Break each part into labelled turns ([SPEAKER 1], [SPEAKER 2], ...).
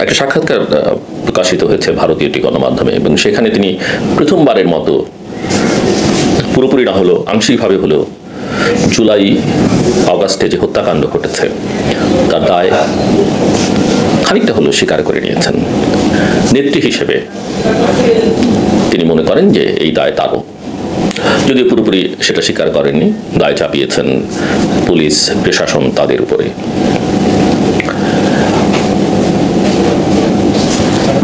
[SPEAKER 1] একটা সাক্ষাৎকার প্রকাশিত হয়েছে ভারতীয় একটি গণমাধ্যমে, এবং সেখানে তিনি প্রথমবারের মতো পুরোপুরি না হলেও আংশিকভাবে হলেও জুলাই অগাস্টে যে হত্যাকাণ্ড ঘটেছে তার দায় খানিকটা হলেও স্বীকার করে নিয়েছেন। নেত্রী হিসেবে তিনি মনে করেন যে এই দায় তারও, যদিও পুরোপুরি সেটা স্বীকার করেননি, দায় চাপিয়েছেন পুলিশ প্রশাসন তাদের উপরে।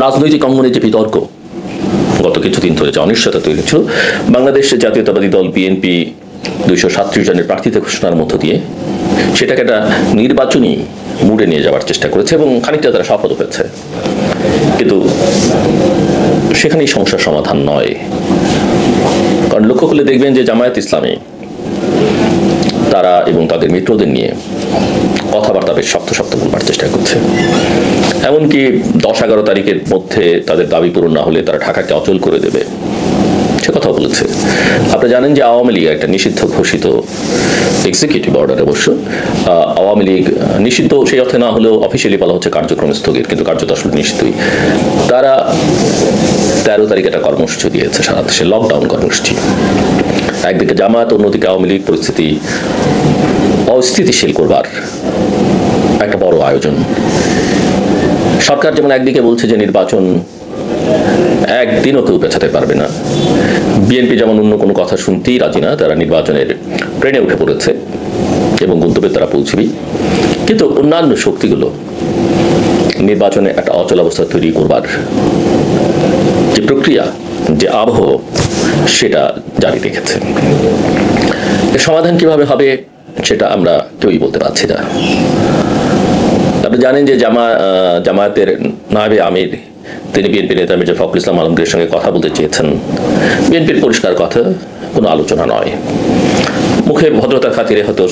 [SPEAKER 1] রাজনৈতিক অঙ্গনে যে বিতর্ক গত কিছুদিন ধরে যে অনিশ্চয়তা তৈরি ছিল, বাংলাদেশ জাতীয়তাবাদী দল বিএনপি 237 জনের প্রার্থীতে ঘোষণার মধ্য দিয়ে সেটাকে একটা নির্বাচনী মুডে নিয়ে যাওয়ার চেষ্টা করেছে এবং খানিকটা তারা সফল হয়েছে। কিন্তু সেখানেই সমস্যার সমাধান নয়, কারণ লক্ষ্য করলে দেখবেন যে জামায়াত ইসলামী তারা এবং তাদের মিত্রদের নিয়ে কথাবার্তা বেশ শক্ত শক্ত বলবার চেষ্টা করছে। এমনকি 10-11 তারিখের মধ্যে তাদের দাবি পূরণ না হলে তারা ঢাকাকে অচল করে দেবে, সে কথা বলেছে। আপনারা জানেন যে আওয়ামী লীগ একটা নিষিদ্ধ ঘোষিত এক্সিকিউটিভ অর্ডার, অবশ্য আওয়ামী লীগ নিষিদ্ধ সেই অর্থে না হলেও অফিসিয়ালি বলা হচ্ছে কার্যক্রম স্থগিত, কিন্তু কার্যত আসলে নিষিদ্ধই। তারা 13 তারিখে একটা কর্মসূচি দিয়েছে, সারা দেশে লকডাউন কর্মসূচি। একদিকে জামায়াত, অন্যদিকে আওয়ামী লীগ পরিস্থিতি অস্থিতিশীল করবার একটা বড় আয়োজন। সরকার যেমন একদিকে বলছে যে নির্বাচন একদিনও কেউ পেছাতে পারবে না, বিএনপি যেমন অন্য কোনো কথা শুনতেই রাজি না, তারা নির্বাচনের ট্রেনে উঠে পড়েছে এবং গন্তব্যে তারা পৌঁছবেই। কিন্তু অন্যান্য শক্তিগুলো নির্বাচনে একটা অচল অবস্থা তৈরি করবার যে প্রক্রিয়া, যে আবহ, সেটা জারি রেখেছে। এর সমাধান কিভাবে হবে সেটা আমরা কেউই বলতে পারছি না। আপনি জানেন যে জামায়াতের নায়েবে আমির তিনি বিএনপি নেতা মির্জা ফখরুল ইসলাম আলমগীরের সঙ্গে কথা বলতে চেয়েছেন। বিএনপির পরিষ্কার কথা, কোনো আলোচনা নয়। মুখে ভদ্রতার খাতিরে হয়তো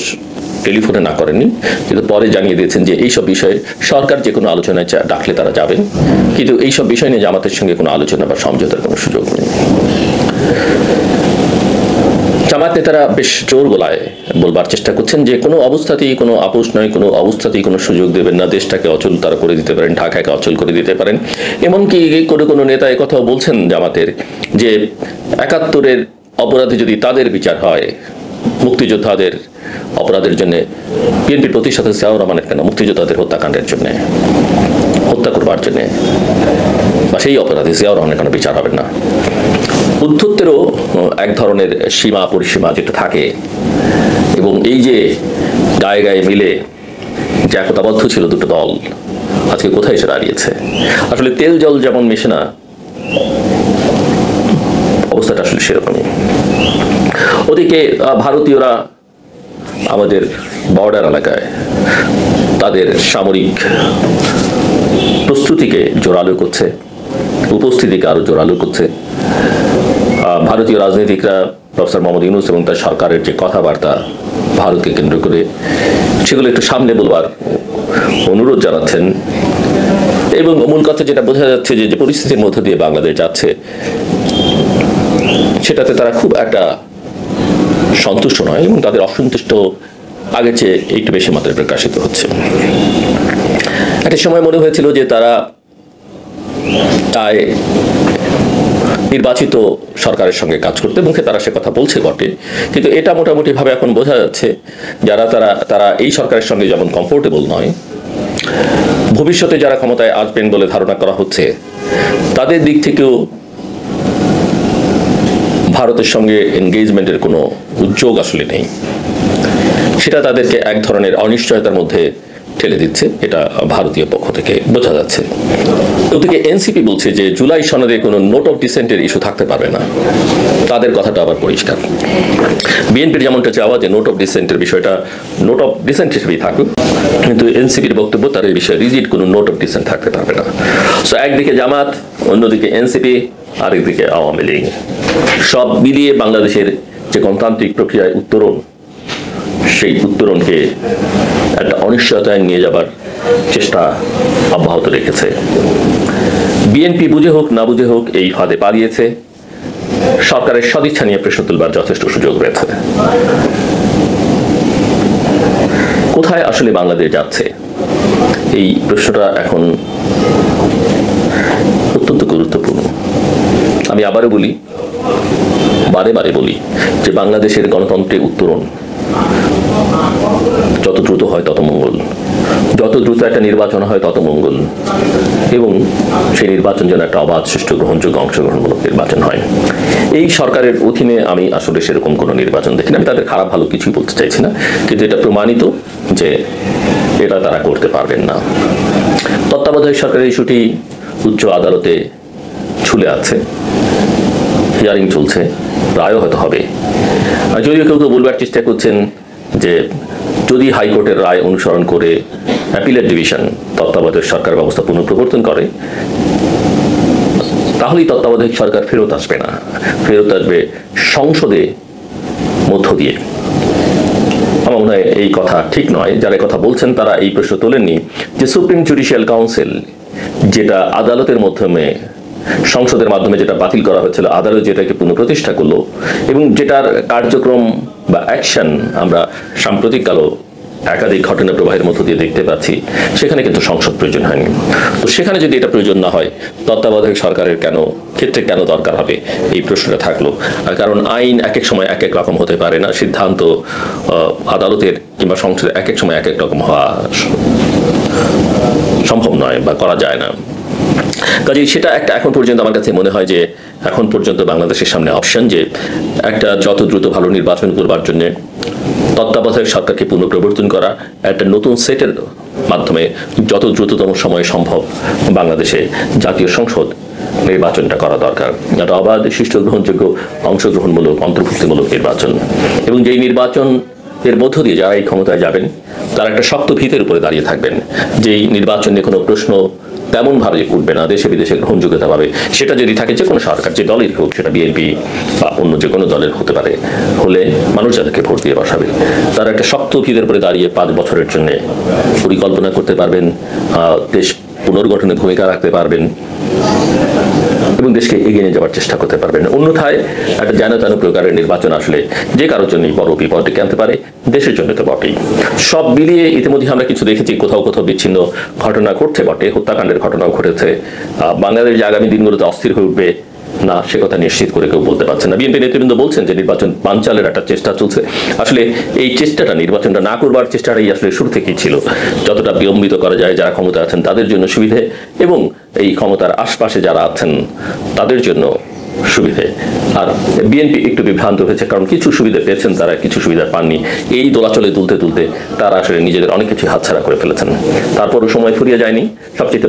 [SPEAKER 1] টেলিফোনে না করেননি, কিন্তু পরে জানিয়ে দিয়েছেন যে এইসব বিষয়ে সরকার যে কোনো আলোচনায় ডাকলে তারা যাবেন, কিন্তু এইসব বিষয় নিয়ে জামাতের সঙ্গে কোনো আলোচনা বা সমঝোতার কোনো সুযোগ নেই। জামায়াত নেতারা বেশ জোর গলায় বলবার চেষ্টা করছেন যে কোনো অবস্থাতেই কোনো আপোষ নয়, কোনো অবস্থাতেই কোনো সুযোগ দেবেন না, দেশটাকে অচল তারা করে দিতে পারেন, ঢাকাকে অচল করে দিতে পারেন। এমনকি কোনো নেতা কথাও বলছেন জামাতের যে 71-এর অপরাধী যদি তাদের বিচার হয়, মুক্তিযোদ্ধাদের অপরাধের জন্য বিএনপির প্রতিষ্ঠাতা জিয়াউর রহমানের কেন মুক্তিযোদ্ধাদের হত্যাকাণ্ডের জন্য, হত্যা করবার জন্য বা সেই অপরাধী জিয়াউর রহমানের কেন বিচার হবে না? উদ্ধত্তেরও এক ধরনের সীমা পরিসীমা যেটা থাকে, এবং এই যে গায়ে গায়ে মিলে যে একতাবদ্ধ ছিল দুটো দল, আজকে কোথায় এসে দাঁড়িয়েছে? আসলে তেল জল যেমন মেশে না, অবস্থাটা আসলে সেরকমই। ওদিকে ভারতীয়রা আমাদের বর্ডার এলাকায় তাদের সামরিক প্রস্তুতিকে জোরালো করছে, উপস্থিতিকে আরো জোরালো করছে। ভারতীয় রাজনীতিকরা প্রফেসর মোহাম্মদ ইউনূস এবং তার সরকারের যে কথাবার্তা ভারতকে কেন্দ্র করে, সেগুলো একটু সামনে বলবার অনুরোধ জানাচ্ছেন। এবং মূল কথা যেটা বোঝা যাচ্ছে যে পরিস্থিতির মধ্য দিয়ে বাংলাদেশ যাচ্ছে, সেটাতে তারা খুব একটা সন্তুষ্ট নয় এবং তাদের অসন্তুষ্ট আগের চেয়ে একটু বেশি মাত্রায় প্রকাশিত হচ্ছে। একটা সময় মনে হয়েছিল যে তারা নির্বাচিত সরকারের সঙ্গে কাজ করতে, মুখে তারা সে কথা বলছে বটে, কিন্তু এটা মোটামুটি ভাবে এখন বোঝা যাচ্ছে তারা এই সরকারের সঙ্গে যেমন কমফোর্টেবল নয়, ভবিষ্যতে যারা ক্ষমতায় আসবেন বলে ধারণা করা হচ্ছে তাদের দিক থেকেও ভারতের সঙ্গে এনগেজমেন্টের কোনো উদ্যোগ আসলে নেই। সেটা তাদেরকে এক ধরনের অনিশ্চয়তার মধ্যে ঠেলে দিচ্ছে, এটা ভারতীয় পক্ষ থেকে বোঝা যাচ্ছে। ওদিকে এনসিপি বলছে যে জুলাই সনদে কোনো নোট অফ ডিসেন্টের ইস্যু থাকতে পারবে না, তাদের কথাটা আবার পরিষ্কার। বিএনপির যেমনটা চাওয়া যে নোট অফ ডিসেন্টের বিষয়টা নোট অফ ডিসেন্ট হিসেবেই থাকুক, কিন্তু এনসিপির বক্তব্য তার এই বিষয়ে রিজিড কোনো নোট অফ ডিসেন্ট থাকতে পারবে না। সো একদিকে জামাত, অন্যদিকে এনসিপি, আরেকদিকে আওয়ামী লীগ, সব মিলিয়ে বাংলাদেশের যে গণতান্ত্রিক প্রক্রিয়ায় উত্তরণ, সেই উত্তরণকে একটা অনিশ্চয়তায় নিয়ে যাবার চেষ্টা অব্যাহত রেখেছে। বিএনপি বুঝে হোক না বুঝে হোক এই ফাঁদে পা দিয়েছে। সরকারের সদিচ্ছা নিয়ে প্রশ্ন তুলবার যথেষ্ট সুযোগ রয়েছে। কোথায় আসলে বাংলাদেশ যাচ্ছে, এই প্রশ্নটা এখন অত্যন্ত গুরুত্বপূর্ণ। আমি আবারও বলি, বারে বারে বলি যে বাংলাদেশের গণতন্ত্রের উত্তরণ যত দ্রুত হয় তত মঙ্গল, যত দ্রুত একটা নির্বাচন হয় তত মঙ্গল, এবং সেই নির্বাচন যেন একটা অবাধ, সুষ্ঠু, গ্রহণযোগ্য, অংশগ্রহণমূলক নির্বাচন হয়। এই সরকারের অধীনে আমি আসলে সেরকম কোনো নির্বাচন দেখি না। আমি তাদের খারাপ ভালো কিছুই বলতে চাইছি না, কিন্তু এটা প্রমাণিত যে এটা তারা করতে পারবেন না। তত্ত্বাবধায়ক সরকারের ইস্যুটি উচ্চ আদালতে ঝুলে আছে, হিয়ারিং চলছে, রায়ও হয়তো হবে। যদিও কেউ কেউ বলবার চেষ্টা করছেন যে যদি হাইকোর্টের রায় অনুসরণ করে অ্যাপিলেট ডিভিশন তত্ত্বাবধায়ক সরকার ব্যবস্থা পুনঃপ্রবর্তন করে, তাহলেই তত্ত্বাবধায়ক সরকার ফেরত আসবে না, ফেরত আসবে সংসদে মধ্য দিয়ে। আমার মনে হয় এই কথা ঠিক নয়। যারা কথা বলছেন তারা এই প্রশ্ন তোলেননি যে সুপ্রিম জুডিশিয়াল কাউন্সিল যেটা আদালতের মাধ্যমে, সংসদের মাধ্যমে যেটা বাতিল করা হয়েছিল, আদালত যেটাকে পুনঃপ্রতিষ্ঠা করলো, এবং যেটার কার্যক্রম বা অ্যাকশন আমরা সাম্প্রতিককালও একাধিক ঘটনা প্রবাহের মধ্য দিয়ে দেখতে পাচ্ছি, সেখানে কিন্তু সংসদ প্রয়োজন হয়নি। তো সেখানে যদি এটা প্রয়োজন না হয়, তত্ত্বাবধায়ক সরকারের ক্ষেত্রে কেন দরকার হবে, এই প্রশ্নটা থাকলো। কারণ আইন এক এক সময় এক এক রকম হতে পারে না, সিদ্ধান্ত আদালতের কিংবা সংসদের এক এক সময় এক এক রকম হওয়া সম্ভব নয় বা করা যায় না। কাজেই সেটা একটা এখন পর্যন্ত আমার কাছে মনে হয় যে এখন পর্যন্ত বাংলাদেশের সামনে অপশন যে একটা যত দ্রুত ভালো নির্বাচন করবার জন্য তত্ত্বাবধায়ক সরকারকে পুনঃপ্রবর্তন করা, একটা নতুন সেটের মাধ্যমে যত দ্রুততম সময় সম্ভব বাংলাদেশে জাতীয় সংসদ নির্বাচনটা করা দরকার। একটা অবাধ, সুষ্ঠু, গ্রহণযোগ্য, অংশগ্রহণমূলক, অন্তর্ভুক্তিমূলক নির্বাচন, এবং যেই নির্বাচন এর মধ্য দিয়ে যারা এই ক্ষমতায় যাবেন তারা একটা শক্ত ভিতের উপরে দাঁড়িয়ে থাকবেন, যেই নির্বাচন নিয়ে কোনো প্রশ্ন তেমন ভাবে উঠবে না, দেশে বিদেশে গ্রহণযোগ্যতা পাবে। সেটা যদি থাকে যে কোনো সরকার, যে দলের হোক, সেটা বিএনপি বা অন্য যে কোনো দলের হতে পারে, হলে মানুষ যাদেরকে ভোট দিয়ে বসাবে তারা একটা শক্ত ভিতের উপরে দাঁড়িয়ে 5 বছরের জন্য পরিকল্পনা করতে পারবেন, দেশ পুনর্গঠনে ভূমিকা রাখতে পারবেন এবং দেশকে এগিয়ে নিয়ে যাওয়ার চেষ্টা করতে পারবেন। অন্যথায় একটা যেন তেন প্রকারের নির্বাচন আসলে যে কারোর জন্যই বড় বিপদ ডেকে আনতে পারে, দেশের জন্য তো বটেই। সব মিলিয়ে ইতিমধ্যে আমরা কিছু দেখেছি, কোথাও কোথাও বিচ্ছিন্ন ঘটনা ঘটছে বটে, হত্যাকাণ্ডের ঘটনাও ঘটেছে। বাংলাদেশ যে আগামী দিনগুলোতে অস্থির হয়ে উঠবে না, সে কথা নিশ্চিত করে কেউ বলতে পারছে না। বিএনপি নেতৃবৃন্দ বলছেন যে নির্বাচন বানচালের একটা চেষ্টা চলছে। আসলে এই চেষ্টাটা, নির্বাচনটা না করবার চেষ্টাটাই আসলে শুরু থেকেই ছিল। যতটা বিলম্বিত করা যায় যারা ক্ষমতা আছেন তাদের জন্য সুবিধে, এবং এই ক্ষমতার আশপাশে যারা আছেন তাদের জন্য সুবিধে। আর বিএনপি একটু বিভ্রান্ত হয়েছে, কারণ কিছু সুবিধা পেয়েছেন তারা, কিছু সুবিধা পাননি। এই দোলাচলে তুলতে তুলতে তারা আসলে নিজেদের অনেক কিছু হাতছাড়া করে ফেলেছেন। তারপরও সময় ফুরিয়ে যায়নি। সবচেয়ে